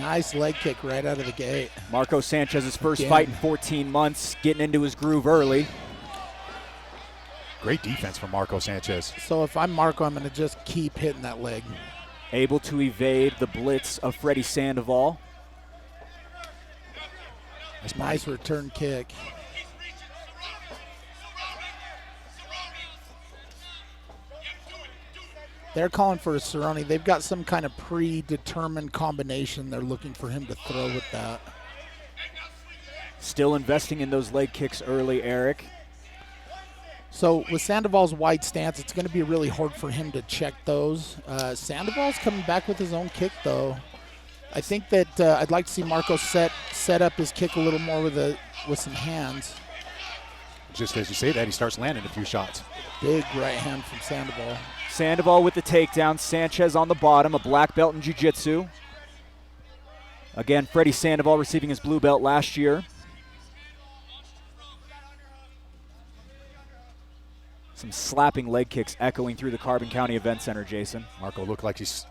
Nice leg kick right out of the gate. Marco Sanchez's first fight in 14 months, getting into his groove early. Great defense from Marco Sanchez. So if I'm Marco, I'm going to just keep hitting that leg. Able to evade the blitz of Freddy Sandoval. Nice return kick. They're calling for a Cerrone. They've got some kind of predetermined combination they're looking for him to throw with that. Still investing in those leg kicks early, Eric. So with Sandoval's wide stance, it's going to be really hard for him to check those. Sandoval's coming back with his own kick, though. I think that I'd like to see Marco set up his kick a little more with some hands. Just as you say that, he starts landing a few shots. Big right hand from Sandoval. Sandoval with the takedown. Sanchez on the bottom, a black belt in jiu-jitsu. Again, Freddy Sandoval receiving his blue belt last year. Some slapping leg kicks echoing through the Carbon County Event Center, Jason. Marco looked like he's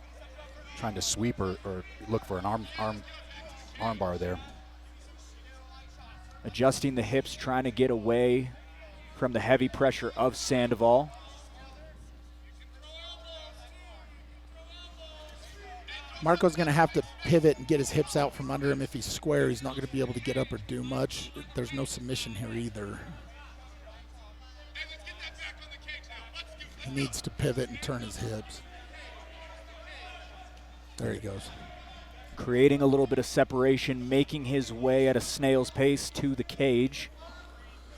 trying to sweep or look for an arm bar there. Adjusting the hips, trying to get away from the heavy pressure of Sandoval. Marco's going to have to pivot and get his hips out from under him. If he's square, he's not going to be able to get up or do much. There's no submission here either. He needs to pivot and turn his hips. There he goes. Creating a little bit of separation, making his way at a snail's pace to the cage,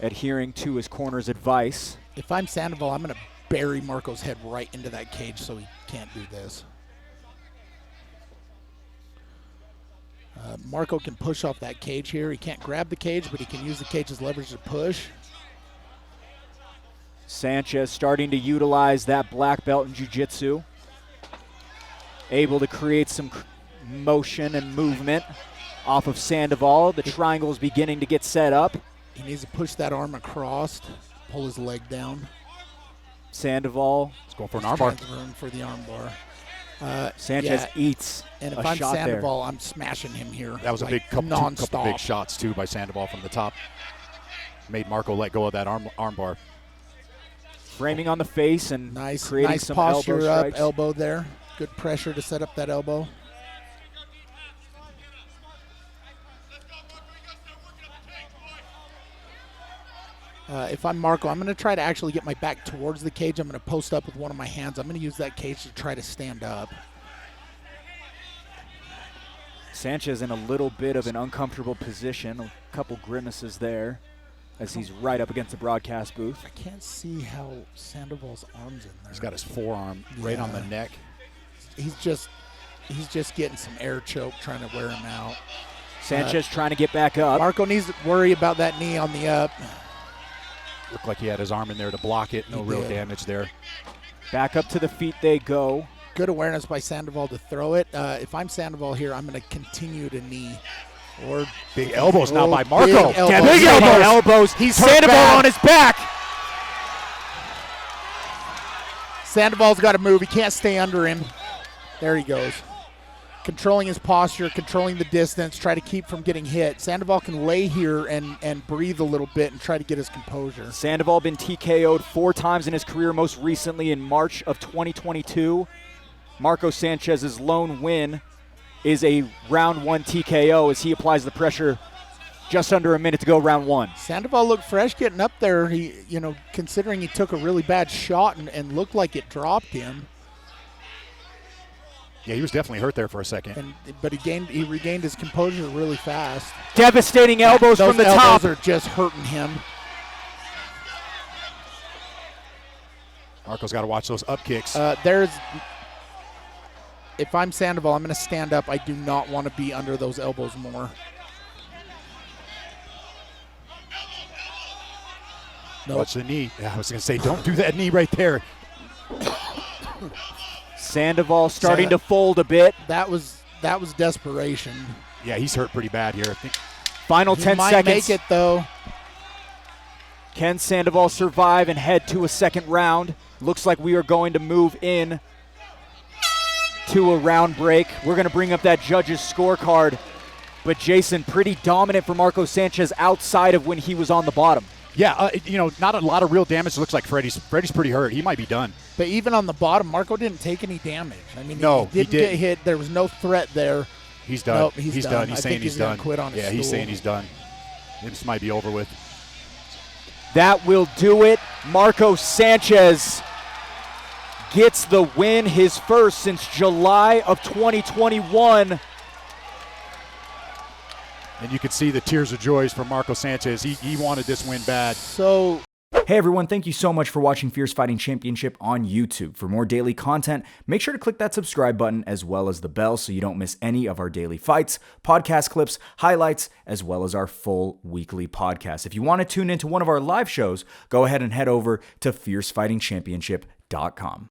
adhering to his corner's advice. If I'm Sandoval, I'm going to bury Marco's head right into that cage so he can't do this. Marco can push off that cage here. He can't grab the cage, but he can use the cage as leverage to push. Sanchez starting to utilize that black belt in jiu-jitsu. Able to create some motion and movement off of Sandoval. The triangle is beginning to get set up. He needs to push that arm across, pull his leg down. Sandoval is going for an armbar. For the armbar. Sanchez eats and if a I'm shot Sandoval, there. I'm smashing him here. That was a big couple big shots too by Sandoval from the top. Made Marco let go of that armbar. Framing on the face and creating nice some posture elbow up, strikes. elbow there. Good pressure to set up that elbow. If I'm Marco, I'm going to try to actually get my back towards the cage. I'm going to post up with one of my hands. I'm going to use that cage to try to stand up. Sanchez in a little bit of an uncomfortable position. A couple grimaces there as he's right up against the broadcast booth. I can't see how Sandoval's arm's in there. He's got his forearm right on the neck. He's just getting some air choke, trying to wear him out. Sanchez trying to get back up. Marco needs to worry about that knee on the up. Looked like he had his arm in there to block it. No real damage there. Back up to the feet they go. Good awareness by Sandoval to throw it. If I'm Sandoval here, I'm going to continue to knee. Or big elbows now by Marco. Big elbows. Big elbows. He's Sandoval on his back. Sandoval's got to move. He can't stay under him. There he goes. Controlling his posture, controlling the distance, try to keep from getting hit. Sandoval can lay here and breathe a little bit and try to get his composure. Sandoval been TKO'd 4 times in his career, most recently in March of 2022. Marco Sanchez's lone win is a round 1 TKO as he applies the pressure just under a minute to go round 1. Sandoval looked fresh getting up there. He, considering he took a really bad shot and looked like it dropped him. Yeah, he was definitely hurt there for a second. But he regained his composure really fast. Devastating elbows from the top. Those elbows are just hurting him. Marco's got to watch those up kicks. If I'm Sandoval, I'm going to stand up. I do not want to be under those elbows more. Nope. Watch the knee. Yeah, I was going to say, don't do that knee right there. Sandoval starting to fold a bit. That was desperation. Yeah, he's hurt pretty bad here. I think. Final 10 might seconds. Make it though. Can Sandoval survive and head to a second round? Looks like we are going to move in. to a round break. We're going to bring up that judge's scorecard. But Jason, pretty dominant for Marco Sanchez outside of when he was on the bottom. Yeah, not a lot of real damage. It looks like Freddy's pretty hurt. He might be done. But even on the bottom, Marco didn't take any damage. I mean, no, he didn't get hit. There was no threat there. He's done. Nope, he's done. He's I saying think he's gonna done. Quit on his he's stool. saying he's done. This might be over with. That will do it. Marco Sanchez gets the win, his first since July of 2021. And you could see the tears of joy from Marco Sanchez. He wanted this win bad. So, hey everyone, thank you so much for watching Fierce Fighting Championship on YouTube. For more daily content, make sure to click that subscribe button as well as the bell so you don't miss any of our daily fights, podcast clips, highlights, as well as our full weekly podcast. If you want to tune into one of our live shows, go ahead and head over to fiercefightingchampionship.com.